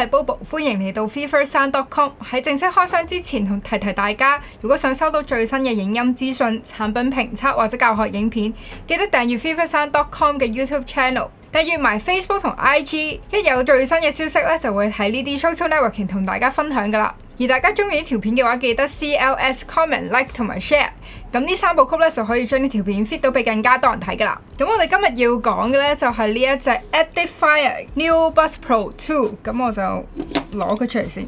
係 Bobo， 歡迎嚟到 feversound.com。 喺正式開箱之前，同提大家，如果想收到最新嘅影音資訊、產品評測或者教學影片，記得訂閱 feversound.com 嘅 YouTube channel， 訂閱埋 Facebook 同 IG， 一有最新嘅消息咧，就會喺呢啲 social networking 同大家分享噶啦。而大家中意呢條片嘅話，記得 CLS、comment、like 同埋 share， 咁呢三部曲咧就可以將呢條片 fit 到俾更加多人睇噶啦。咁我哋今日要講嘅咧就係呢一隻 Edifier Neo Buds Pro 2， 咁我就攞佢出嚟先。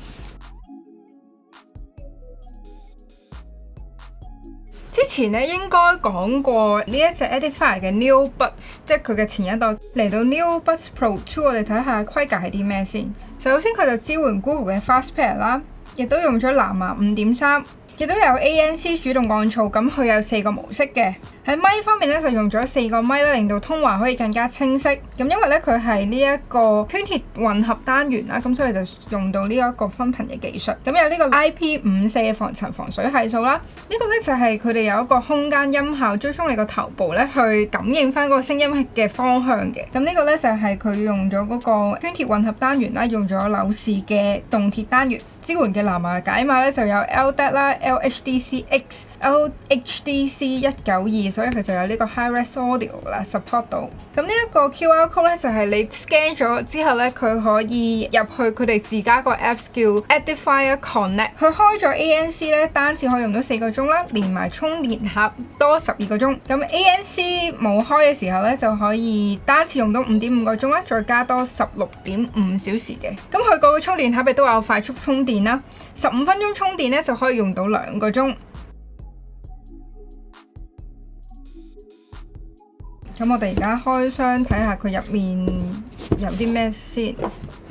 之前咧應該講過呢一隻 Edifier 嘅 Neo Buds， 即係佢嘅前一代嚟到 Neo Buds Pro 2， 我哋睇下規格係啲咩先。首先佢就支援 Google 嘅 Fast Pair 啦，亦都用咗藍牙 5.3， 亦都有 ANC 主動降噪，咁佢有4個模式嘅。喺咪方面咧就用咗4個咪啦，令到通話可以更加清晰。咁因為咧佢係呢一個圈鐵混合單元啦，咁所以就用到呢一個分頻嘅技術。咁有呢個 IP54 嘅防塵防水係數啦。呢個咧就係佢哋有一個空間音效追蹤你個頭部咧，去感應翻嗰個聲音嘅方向嘅。咁呢個咧就係佢用咗嗰個圈鐵混合單元啦，用咗柳氏嘅動鐵單元。支援嘅藍牙解碼咧就有 LDAC 啦、LHDC-X、LHDC192， 所以佢就有呢個 Hi-Res Audio 啦 support 到。咁呢一個 QR code 咧就係你 scan 咗之後咧，佢可以入去佢哋自家個 apps 叫 Edifier Connect。佢開咗 ANC 咧，單次可以用到4個鐘啦，連埋充電盒多12個鐘。咁 ANC 冇開嘅時候咧，就可以單次用到5.5個鐘啦，再加多16.5小時嘅。咁佢個充電盒亦都有快速充電啦，15分鐘充電咧就可以用到2個鐘。咁我哋而家開箱睇下佢入面有啲咩先。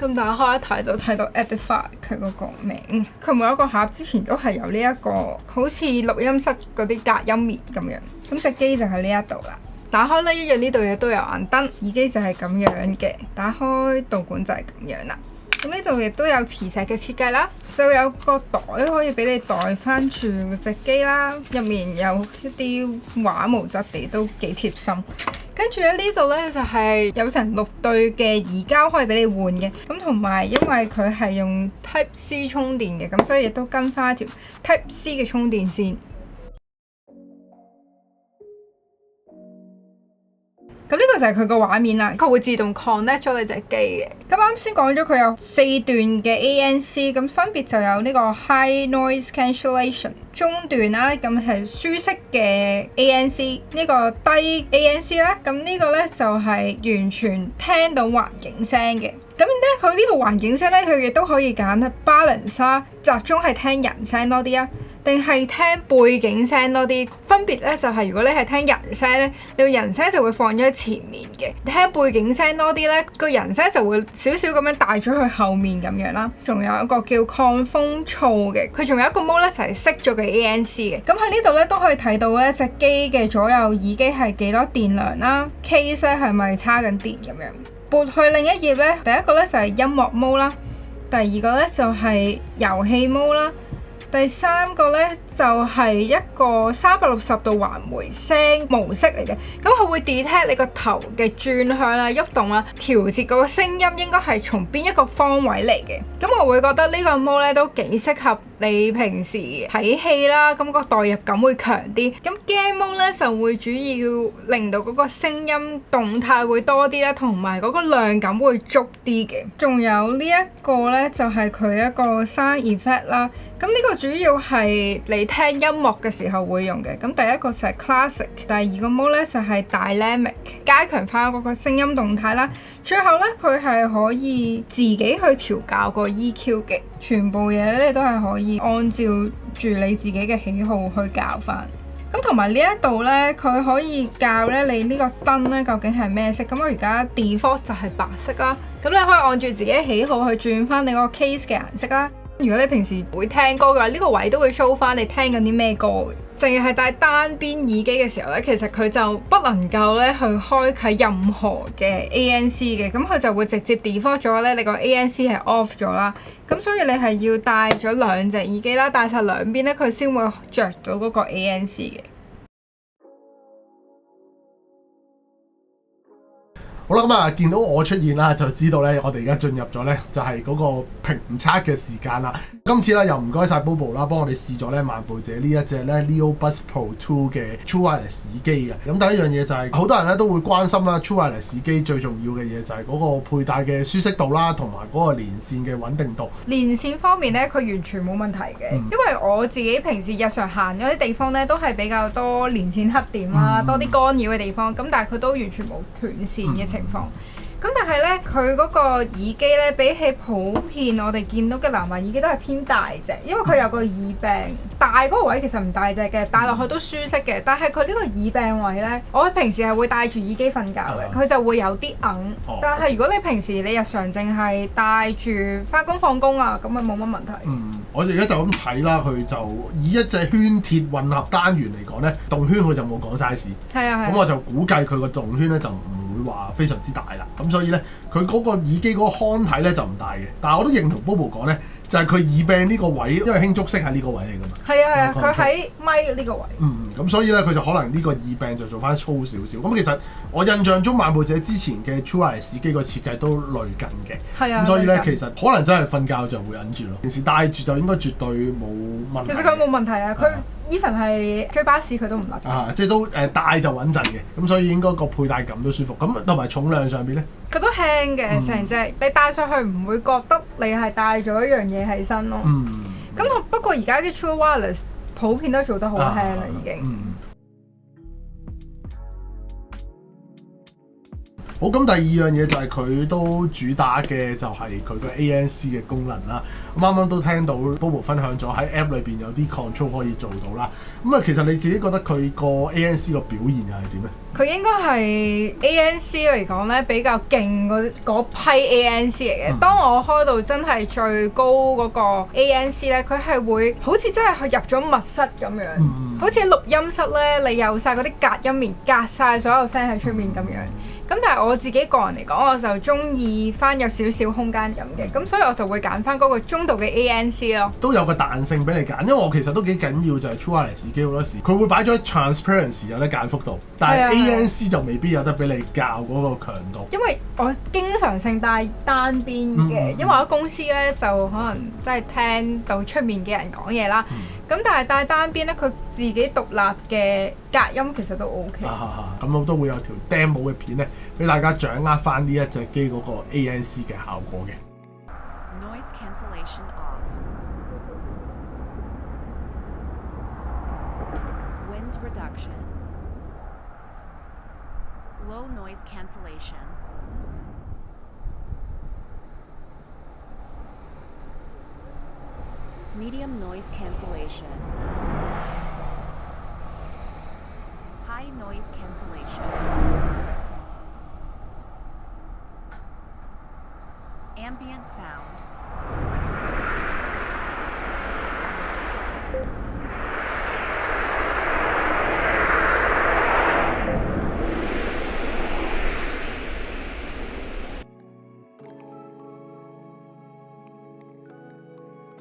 咁打開一睇就睇到 Edifier 佢嗰個名。佢每一個盒之前都係有呢一個好似錄音室嗰啲隔音棉咁樣。咁隻機就喺呢一度啦。打開呢一樣呢度嘢都有眼燈，耳機就係咁樣嘅。打開導管就係咁樣啦。咁呢度亦都有磁石嘅設計啦，就有個袋可以俾你袋翻住隻機啦，入面有一啲畫毛質地都幾貼心。跟住咧呢度咧就係有成6對嘅移膠可以俾你換嘅，咁同埋因為佢係用 Type C 充電嘅，咁所以亦都跟翻一條 Type C 嘅充電線。咁呢個就係佢個畫面啦，佢會自動 connect 咗你隻機嘅。咁啱先講咗佢有4段嘅 ANC， 咁分別就有呢個 High Noise Cancellation 中段啦，咁係舒適嘅 ANC， 呢個低 ANC 啦，咁呢個咧就係完全聽到環境聲嘅。咁咧佢呢個環境聲咧，佢亦都可以揀 balance 啦，集中係聽人聲多啲啊，定係聽背景聲多啲。分別咧就係如果你係聽人聲咧，你個人聲就會放咗喺前面嘅；聽背景聲多啲咧，個人聲就會少少咁樣帶咗去後面咁樣啦。仲有一個叫抗風噪嘅，佢仲有一個 mode 咧就係熄咗嘅 ANC 嘅。咁喺呢度咧都可以睇到咧隻機嘅左右耳機係幾多電量啦 ，case 咧係咪叉緊電咁樣。撥去另一頁咧，第一個咧就係音樂 mode 啦，第二個咧就係遊戲 mode 啦，第三個咧就係一個360度環迴聲模式嚟嘅。咁佢會 detect 你個頭嘅轉向啦、喐動啦，調節嗰個聲音應該係從邊一個方位嚟嘅。咁我會覺得呢個 mode 咧都幾適合你平時睇戲啦，咁個代入感會強啲。咁 game mode 咧就會主要令到嗰個聲音動態會多啲啦，同埋嗰個亮感會足啲嘅。仲有呢一個咧就係佢一個 sound effect 啦。咁呢個主要係你聽音樂嘅時候會用嘅。咁第一個就係 classic， 第二個 mode 咧就係 dynamic， 加強翻嗰個聲音動態啦。最後咧佢係可以自己去調校個 EQ 嘅，全部嘢咧都係可以按照住你自己嘅喜好去校翻。咁同埋呢一度咧，佢可以校咧你呢個燈咧究竟係咩色。咁我而家 default 就係白色啦。咁你可以按住自己喜好去轉翻你個 case 嘅顏色啦。如果你平時會聽歌嘅話，呢個位都會 show 翻你聽緊啲咩歌嘅。淨係戴單邊耳機嘅時候咧，其實佢就不能夠咧去開啟任何嘅 ANC 嘅，咁佢就會直接 default 咗咧，你個 ANC 係 off 咗啦。咁所以你係要戴咗2隻耳機啦，戴晒兩邊咧，佢先會着到嗰個 ANC 嘅。好啦，咁啊見到我出現啦，就知道咧，我哋而家進入咗咧就係嗰個評測嘅時間啦。今次咧又唔該晒 Bobo 啦，幫我哋試咗咧漫步者呢一隻咧 Leo Buds Pro 2嘅 True Wireless 耳機嘅。咁第一樣嘢就係好多人咧都會關心啦，True Wireless 耳機最重要嘅嘢就係嗰個佩戴嘅舒適度啦，同埋嗰個連線嘅穩定度。連線方面咧，佢完全冇問題嘅，因為我自己平時日常行嗰啲地方咧，都係比較多連線黑點啦，多啲干擾嘅地方，咁但係佢都完全冇斷線嘅情況。咁但係咧，佢嗰個耳機咧，比起普遍我哋見到嘅藍牙耳機都係偏大隻，因為佢有個耳柄，大嗰個位其實唔大隻嘅，戴落去都舒適嘅。但係佢呢個耳柄位咧，我平時係會戴住耳機瞓覺嘅，佢就會有啲硬。但係如果你平時你日常淨係戴住返工放工啊，咁咪冇乜問題。我哋而家就咁睇啦，佢就以一隻圈鐵混合單元嚟講咧，動圈佢就冇講 size。係啊係。咁我就估計佢個動圈咧就唔會話非常之大啦。咁所以咧，佢嗰個耳機嗰個腔體咧就唔大嘅。但係我都認同 Bobo 講咧，就係佢耳柄呢個位，因為輕觸式喺呢個位嚟㗎嘛。係啊係啊，佢喺咪呢個位。咁所以咧，佢就可能呢個耳柄就做翻粗少少。咁其實我印象中漫步者之前嘅 True Wireless 耳機個設計都類近嘅。係啊。咁所以咧，其實可能真係瞓覺就會忍住咯。平時戴住就應該絕對冇問題。其實佢冇問題啊，佢 even 係追巴士佢都唔甩。即係都戴就穩陣嘅。咁所以應該個佩戴感都舒服。咁同埋重量上邊咧？佢都輕嘅，成隻你戴上去唔會覺得你係戴咗一樣嘢喺身咯。咁不過而家嘅 True Wireless 普遍都做得好輕啦，已經。好，咁第二樣嘢就係佢都主打嘅就係佢個 ANC 嘅功能啦。咁啱啱都聽到 Bobo 分享咗喺 App 裏邊有啲 control 可以做到啦。咁啊，其實你自己覺得佢個 ANC 個表現又係點咧？佢應該係 ANC 嚟講咧比較勁嗰批 ANC 嚟嘅。當我開到真係最高嗰個 ANC 咧，佢係會好似真係入咗密室咁樣，好似錄音室咧，你有晒嗰啲隔音棉，隔晒所有聲喺出面咁樣。咁但係我自己個人嚟講，我就中意翻有少少空間感嘅，咁所以我就會揀翻嗰個中度嘅 ANC 咯。都有個彈性俾你揀，因為我其實都幾緊要就係 True Wireless 耳機好多時，佢會擺咗 transparency 有得揀幅度，但係 ANC 就未必有得俾你校嗰個強度。因為我經常性戴單邊嘅，因為我公司咧就可能真係聽到出面嘅人講嘢啦。咁但係戴單邊咧，佢自己獨立嘅隔音其實都 OK。咁我都會有條 demo 嘅片咧，俾大家掌握翻呢一隻機嗰個 ANC 嘅效果嘅。Noise cancellation off. Wind reduction. Low noise cancellation. Medium noise cancellation. High noise cancellation. Ambient sound.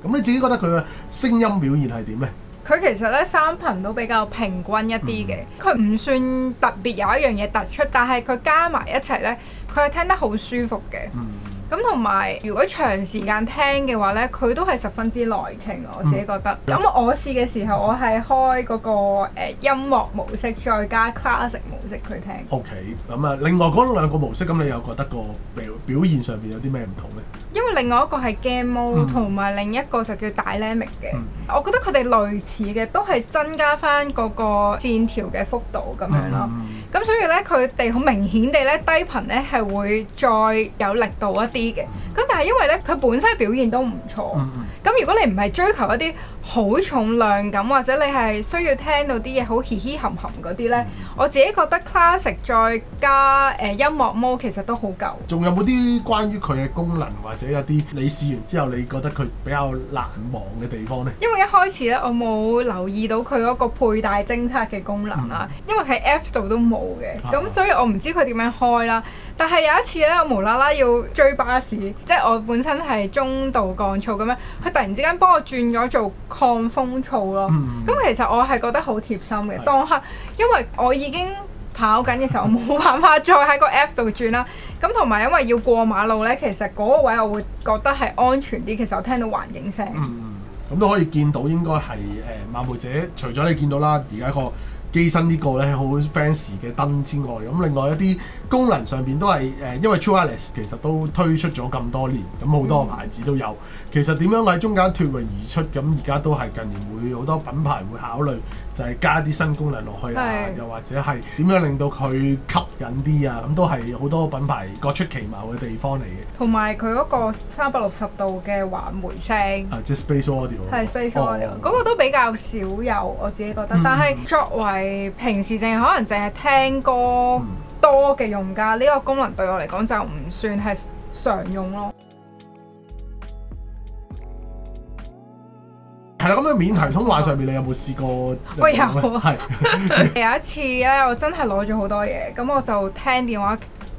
咁你自己覺得佢嘅聲音表現係點呢？佢其實咧三頻都比較平均一啲嘅，佢唔算特別有一樣嘢突出，但係佢加埋一齊咧，佢係聽得好舒服嘅。咁同埋如果長時間聽嘅話咧，佢都係十分之耐聽，我自己覺得。咁我試嘅時候，我係開嗰個音樂模式，再加 classic 模式去聽。OK，咁啊，另外嗰兩個模式，咁你又覺得個表現上邊有啲咩唔同咧？因為另外一個係 game mode，同埋另一個就叫 dynamic 嘅。我覺得佢哋類似嘅，都係增加翻嗰個線條嘅幅度咁樣咯。咁所以咧，佢哋好明顯地咧，低頻咧係會再有力度一啲嘅。咁但係因為咧，佢本身表現都唔錯。咁如果你唔係追求一啲好重量感，或者你係需要聽到啲嘢好嘻嘻含含嗰啲咧，我自己覺得 classic 再加音樂 mode 其實都好夠。仲有冇啲關於佢嘅功能，或者有啲你試完之後你覺得佢比較難忘嘅地方咧？因為一開始咧，我冇留意到佢嗰個佩戴偵測嘅功能啦，因為喺 App 度都冇嘅，咁所以我唔知佢點樣開啦。但係有一次咧，我無啦啦要追巴士，即係我本身係中度降噪咁樣，佢突然之間幫我轉咗做抗風噪咯。咁其實我係覺得好貼心嘅，當刻因為我已經跑緊嘅時候，我冇辦法再喺個 Apps 度轉啦。咁同埋因為要過馬路咧，其實嗰個位我會覺得係安全啲。其實我聽到環境聲。咁都可以見到應該係漫步者，除咗你見到啦，而家個機身呢個咧好 fancy 嘅燈之外，咁另外一啲功能上邊都係因為 True Wireless 其實都推出咗咁多年，咁好多個牌子都有。其實點樣喺中間脫穎而出？咁而家都係近年會好多品牌會考慮，就係加啲新功能落去啊，又或者係點樣令到佢吸引啲啊？咁都係好多品牌各出其謀嘅地方嚟嘅。同埋佢嗰個360度嘅環迴聲，即係 Space Audio， 係 Space Audio，嗰個都比較少有，我自己覺得。但係作為平時可能淨係聽歌多嘅用家，呢個功能對我嚟講就唔算係常用咯。係啦，咁樣免提通話上面，你有冇試過？我有啊，有一次咧，我真係攞咗好多嘢，咁我就聽電話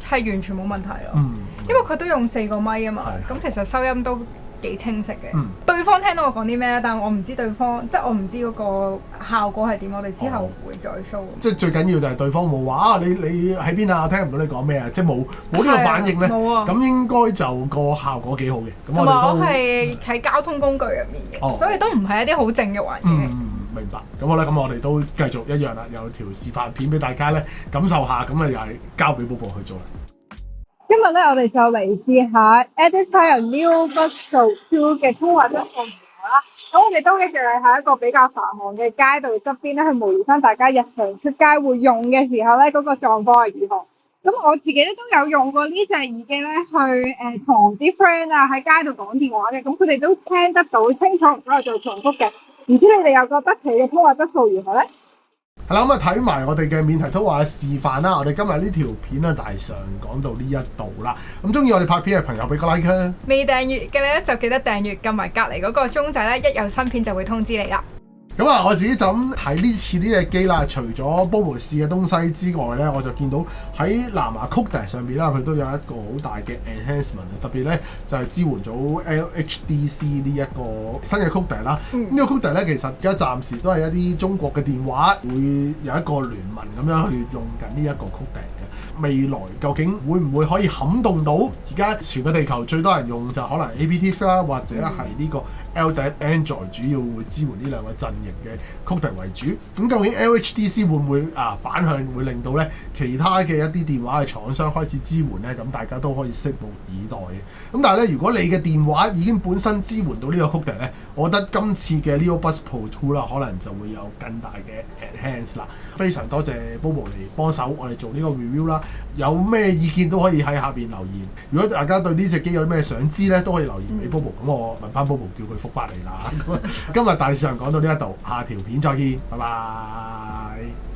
係完全冇問題咯。因為佢都用4個咪啊嘛，咁其實收音都幾清晰嘅。對方聽到我講啲咩咧，但係我唔知對方，即係我唔知嗰個效果係點。我哋之後會再 show。即係最緊要就係對方冇話啊，你喺邊啊？我聽唔到你講咩啊！即係冇呢個反應咧。冇啊。咁應該就個效果幾好嘅。咁我哋都係喺交通工具入面嘅，所以都唔係一啲好靜嘅環境。明白。咁好啦，咁我哋都繼續一樣啦，有條示範片俾大家咧感受下，咁啊又係交俾寶寶去做啦。今日咧，我哋就嚟試下 Edifier Neo Bus Pro 2嘅通話質素如何啦。咁我哋都一樣喺一個比較繁忙嘅街道側邊咧，去模擬翻大家日常出街會用嘅時候咧，嗰個狀況係如何。咁我自己咧都有用過呢隻耳機咧，去同啲 friend 啊喺街度講電話嘅，咁佢哋都聽得到清楚，唔使我做重複嘅。唔知你哋又覺得佢嘅通話質素如何咧？係啦，咁啊睇埋我哋嘅免提通話嘅示範啦。我哋今日呢條片啊，大上講到呢一度啦。咁中意我哋拍片嘅朋友俾個 like 啊！未訂閱嘅咧就記得訂閱，撳埋隔離嗰個鐘仔咧，一有新片就會通知你啦。咁啊，我自己就咁睇呢次呢隻機啦，除咗 Bobo 試嘅東西之外咧，我就見到喺藍牙 Codec 上面啦，佢都有一個好大嘅 enhancement，特別咧就係支援咗 LHDC 呢一個新嘅 Codec 啦。呢個 Codec 咧其實而家暫時都係一啲中國嘅電話會有一個聯盟咁樣去用緊呢一個 Codec 嘅。未來究竟會唔會可以撼動到而家全個地球最多人用就可能 aptX 啦，或者係呢個 LDAC Android 主要會支援呢兩個陣營嘅 Codec 為主。咁究竟 LHDC 會唔會反向會令到咧其他嘅一啲電話嘅廠商開始支援咧？咁大家都可以拭目以待嘅。咁但係咧，如果你嘅電話已經本身支援到呢個 Codec 咧，我覺得今次嘅 Neo Buds Pro 2啦，可能就會有更大嘅 enhance 啦。非常多謝 Bobo 嚟幫手我哋做呢個 review 啦。有咩意見都可以喺下邊留言。如果大家對呢隻機有啲咩想知咧，都可以留言俾 Bobo。咁我問翻 Bobo 叫佢覆翻嚟啦。今日大致上講到呢一度，下條片再見，拜拜。